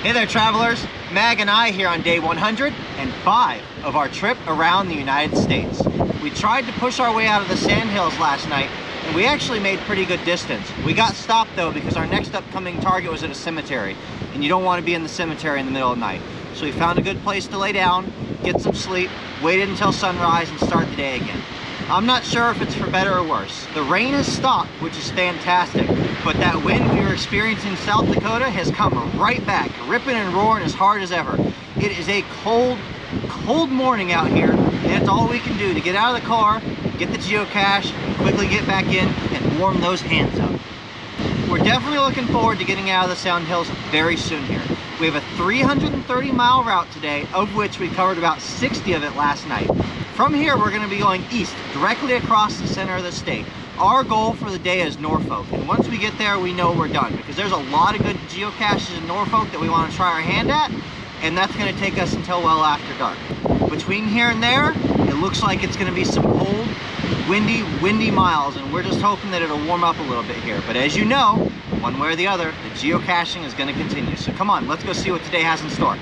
Hey there, travelers. Mag and I here on day 105 of our trip around the United States. We tried to push our way out of the Sand Hills last night, and we actually made pretty good distance. We got stopped though because our next upcoming target was at a cemetery, and you don't want to be in the cemetery in the middle of the night. So we found a good place to lay down, get some sleep, waited until sunrise, and start the day again. I'm not sure if it's for better or worse. The rain has stopped, which is fantastic, but that wind we were experiencing in South Dakota has come right back, ripping and roaring as hard as ever. It is a cold morning out here, and it's all we can do to get out of the car, get the geocache, and quickly get back in and warm those hands up. We're definitely looking forward to getting out of the Sand Hills very soon here. We have a 330-mile route today, of which we covered about 60 of it last night. From here, we're going to be going east, directly across the center of the state. Our goal for the day is Norfolk, and once we get there, we know we're done, because there's a lot of good geocaches in Norfolk that we want to try our hand at, and that's going to take us until well after dark. Between here and there, it looks like it's going to be some cold, windy miles, and we're just hoping that it'll warm up a little bit here. But as you know, one way or the other, the geocaching is going to continue. So come on, let's go see what today has in store.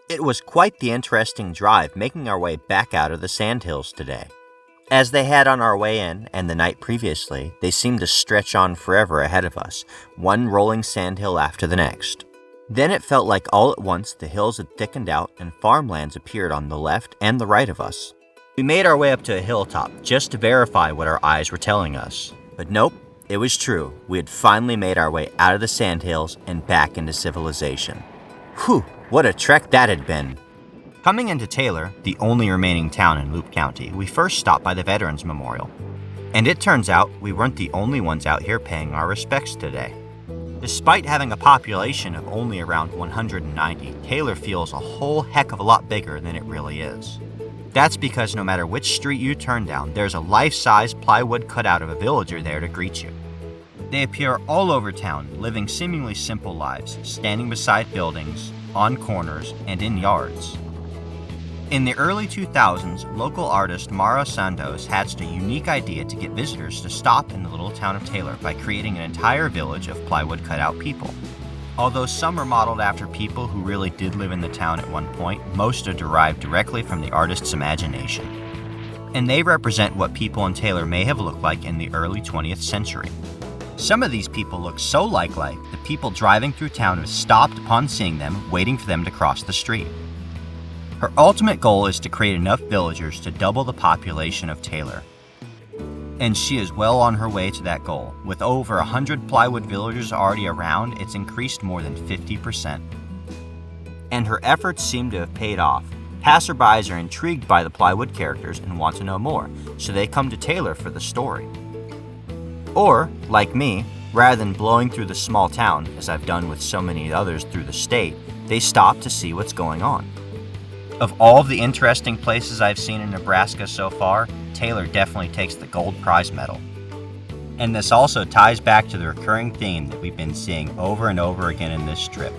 It was quite the interesting drive making our way back out of the Sand Hills today. As they had on our way in and the night previously, they seemed to stretch on forever ahead of us, one rolling sandhill after the next. Then it felt like all at once the hills had thickened out and farmlands appeared on the left and the right of us. We made our way up to a hilltop just to verify what our eyes were telling us. But nope, it was true. We had finally made our way out of the sandhills and back into civilization. Whew, what a trek that had been. Coming into Taylor, the only remaining town in Loop County, we first stopped by the Veterans Memorial. And it turns out we weren't the only ones out here paying our respects today. Despite having a population of only around 190, Taylor feels a whole heck of a lot bigger than it really is. That's because no matter which street you turn down, there's a life-size plywood cutout of a villager there to greet you. They appear all over town, living seemingly simple lives, standing beside buildings, on corners, and in yards. In the early 2000s, local artist Mara Santos hatched a unique idea to get visitors to stop in the little town of Taylor by creating an entire village of plywood cutout people. Although some are modeled after people who really did live in the town at one point, most are derived directly from the artist's imagination. And they represent what people in Taylor may have looked like in the early 20th century. Some of these people look so lifelike that people driving through town have stopped upon seeing them, waiting for them to cross the street. Her ultimate goal is to create enough villagers to double the population of Taylor. And she is well on her way to that goal. With over 100 plywood villagers already around, it's increased more than 50%. And her efforts seem to have paid off. Passerbys are intrigued by the plywood characters and want to know more, so they come to Taylor for the story. Or, like me, rather than blowing through the small town, as I've done with so many others through the state, they stop to see what's going on. Of all of the interesting places I've seen in Nebraska so far, Taylor definitely takes the gold prize medal. And this also ties back to the recurring theme that we've been seeing over and over again in this trip.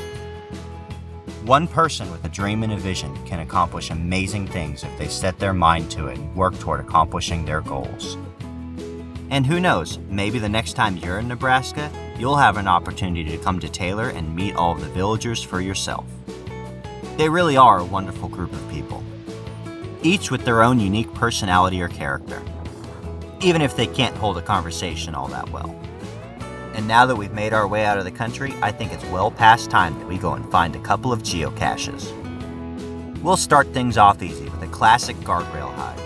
One person with a dream and a vision can accomplish amazing things if they set their mind to it and work toward accomplishing their goals. And who knows, maybe the next time you're in Nebraska, you'll have an opportunity to come to Taylor and meet all of the villagers for yourself. They really are a wonderful group of people, each with their own unique personality or character, even if they can't hold a conversation all that well. And now that we've made our way out of the country, I think it's well past time that we go and find a couple of geocaches. We'll start things off easy with a classic guardrail hide.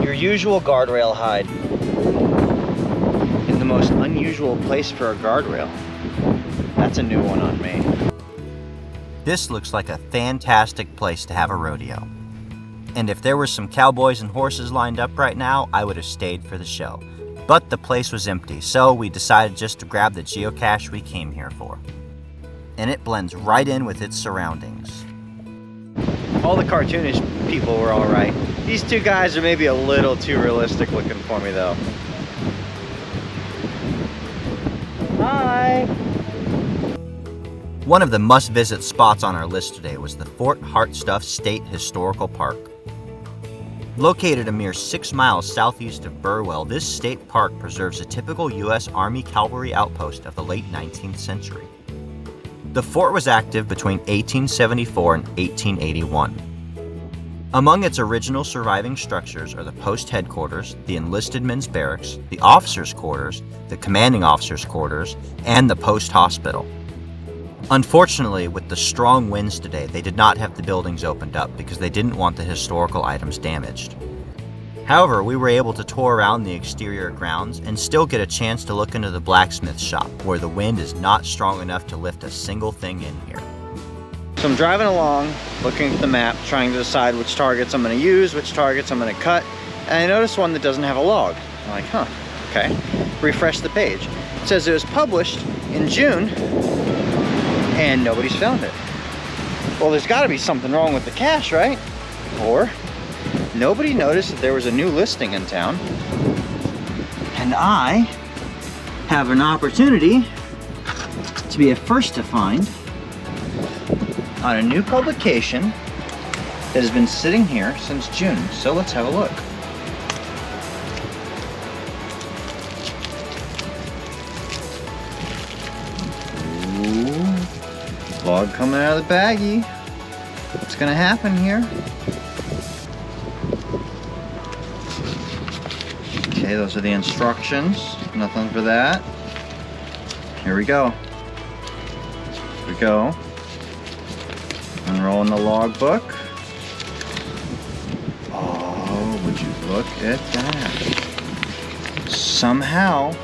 Your usual guardrail hide in the most unusual place for a guardrail. That's a new one on me. This looks like a fantastic place to have a rodeo. And if there were some cowboys and horses lined up right now, I would have stayed for the show. But the place was empty, so we decided just to grab the geocache we came here for. And it blends right in with its surroundings. All the cartoonish people were all right. These two guys are maybe a little too realistic looking for me though. Hi! One of the must-visit spots on our list today was the Fort Hartsuff State Historical Park. Located a mere 6 miles southeast of Burwell, this state park preserves a typical U.S. Army cavalry outpost of the late 19th century. The fort was active between 1874 and 1881. Among its original surviving structures are the post headquarters, the enlisted men's barracks, the officers' quarters, the commanding officers' quarters, and the post hospital. Unfortunately, with the strong winds today, they did not have the buildings opened up because they didn't want the historical items damaged. However, we were able to tour around the exterior grounds and still get a chance to look into the blacksmith shop, where the wind is not strong enough to lift a single thing in here. So I'm driving along, looking at the map, trying to decide which targets I'm going to use, which targets I'm going to cut, and I noticed one that doesn't have a log. I'm like, huh, okay. Refresh the page. It says it was published in June, and nobody's found it. Well, there's got to be something wrong with the cache, right? Or nobody noticed that there was a new listing in town, and I have an opportunity to be a first to find on a new publication that has been sitting here since June. So let's have a look. Ooh, log coming out of the baggie. What's gonna happen here? Okay, those are the instructions. Nothing for that. Here we go. Here we go. Unrolling the logbook. Oh, would you look at that? Somehow,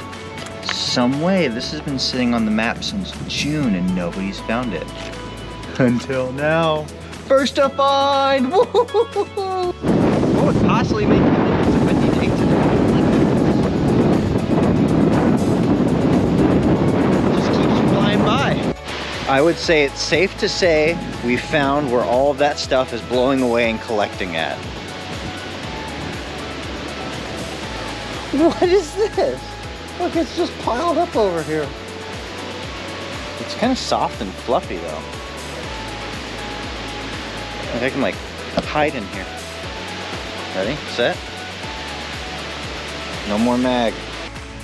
some way, this has been sitting on the map since June and nobody's found it. Until now. First to find! Woo-hoo-hoo-hoo! What would possibly make you think it's a windy day today? Just keeps flying by. I would say it's safe to say we found where all of that stuff is blowing away and collecting at. What is this? Look, it's just piled up over here. It's kind of soft and fluffy though. I can like hide in here. Ready, set. No more mag.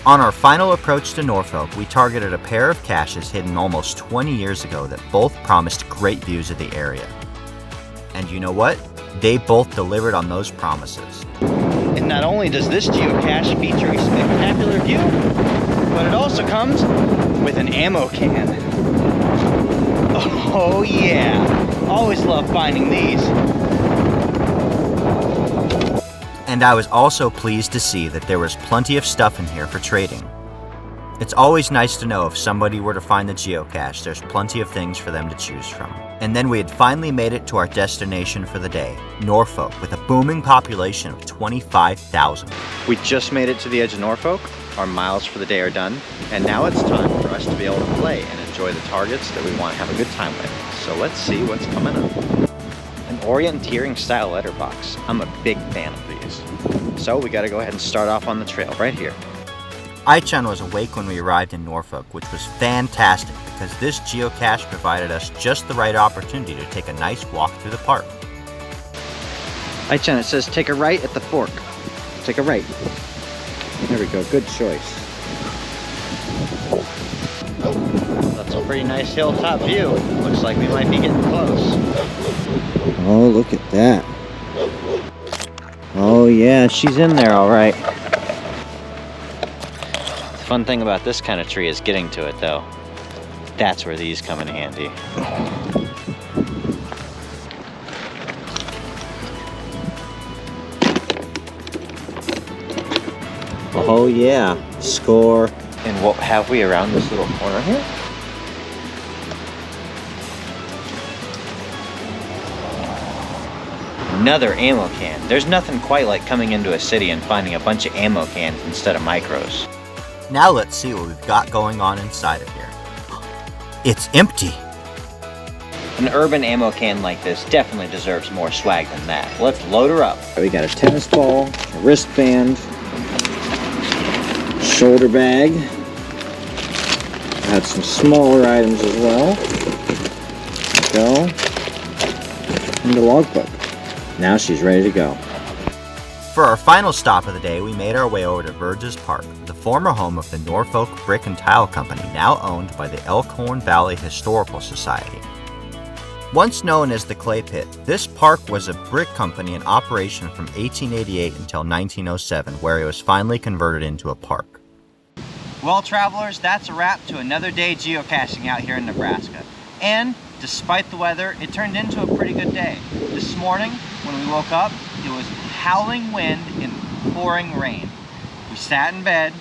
On our final approach to Norfolk, we targeted a pair of caches hidden almost 20 years ago that both promised great views of the area. And you know what? They both delivered on those promises. And not only does this geocache feature a spectacular view, but it also comes with an ammo can. Oh yeah, always love finding these. And I was also pleased to see that there was plenty of stuff in here for trading. It's always nice to know if somebody were to find the geocache, there's plenty of things for them to choose from. And then we had finally made it to our destination for the day, Norfolk, with a booming population of 25,000. We just made it to the edge of Norfolk. Our miles for the day are done. And now it's time for us to be able to play and enjoy the targets that we want to have a good time with. So let's see what's coming up. An orienteering style letterbox. I'm a big fan of these. So we gotta go ahead and start off on the trail right here. Aichan was awake when we arrived in Norfolk, which was fantastic because this geocache provided us just the right opportunity to take a nice walk through the park. Aichan, it says take a right at the fork. Take a right. There we go, good choice. That's a pretty nice hilltop view. Looks like we might be getting close. Oh, look at that. Oh yeah, she's in there all right. The fun thing about this kind of tree is getting to it though. That's where these come in handy. Oh yeah, score. And what have we around this little corner here? Another ammo can. There's nothing quite like coming into a city and finding a bunch of ammo cans instead of micros. Now let's see what we've got going on inside of here. It's empty. An urban ammo can like this definitely deserves more swag than that. Let's load her up. We got a tennis ball, a wristband, shoulder bag. Got some smaller items as well. There we go. And the logbook. Now she's ready to go. For our final stop of the day, we made our way over to Burgess Park, the former home of the Norfolk Brick and Tile Company, now owned by the Elkhorn Valley Historical Society. Once known as the Clay Pit, this park was a brick company in operation from 1888 until 1907, where it was finally converted into a park. Well, travelers, that's a wrap to another day geocaching out here in Nebraska. And despite the weather, it turned into a pretty good day. This morning, when we woke up, it was howling wind and pouring rain. We sat in bed,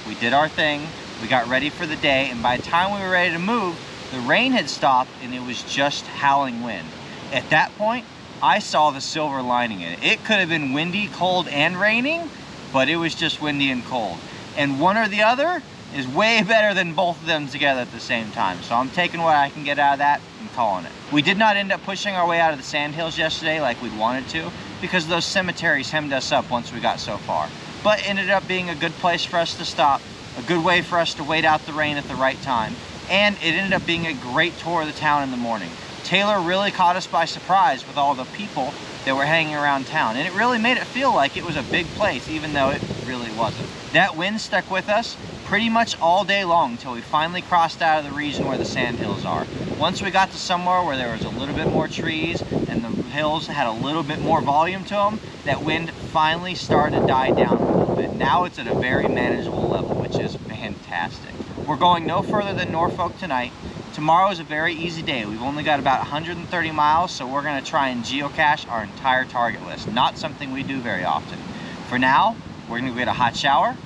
we did our thing, we got ready for the day, and by the time we were ready to move, the rain had stopped and it was just howling wind. At that point, I saw the silver lining in it. It could have been windy, cold, and raining, but it was just windy and cold. And one or the other is way better than both of them together at the same time. So I'm taking what I can get out of that and calling it. We did not end up pushing our way out of the Sand Hills yesterday like we'd wanted to, because those cemeteries hemmed us up once we got so far. But ended up being a good place for us to stop, a good way for us to wait out the rain at the right time, and it ended up being a great tour of the town in the morning. Taylor really caught us by surprise with all the people that were hanging around town, and it really made it feel like it was a big place, even though it really wasn't. That wind stuck with us pretty much all day long until we finally crossed out of the region where the Sand Hills are. Once we got to somewhere where there was a little bit more trees and the hills had a little bit more volume to them, that wind finally started to die down a little bit. Now it's at a very manageable level, which is fantastic. We're going no further than Norfolk tonight. Tomorrow is a very easy day. We've only got about 130 miles, so we're going to try and geocache our entire target list. Not something we do very often. For now, we're going to get a hot shower,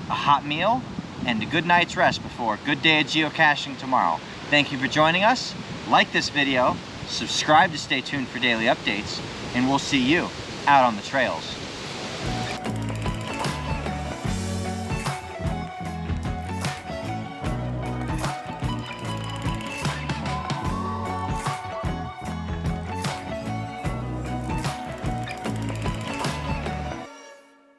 a hot meal, and a good night's rest before a good day of geocaching tomorrow. Thank you for joining us. Like this video, subscribe to stay tuned for daily updates, and we'll see you out on the trails.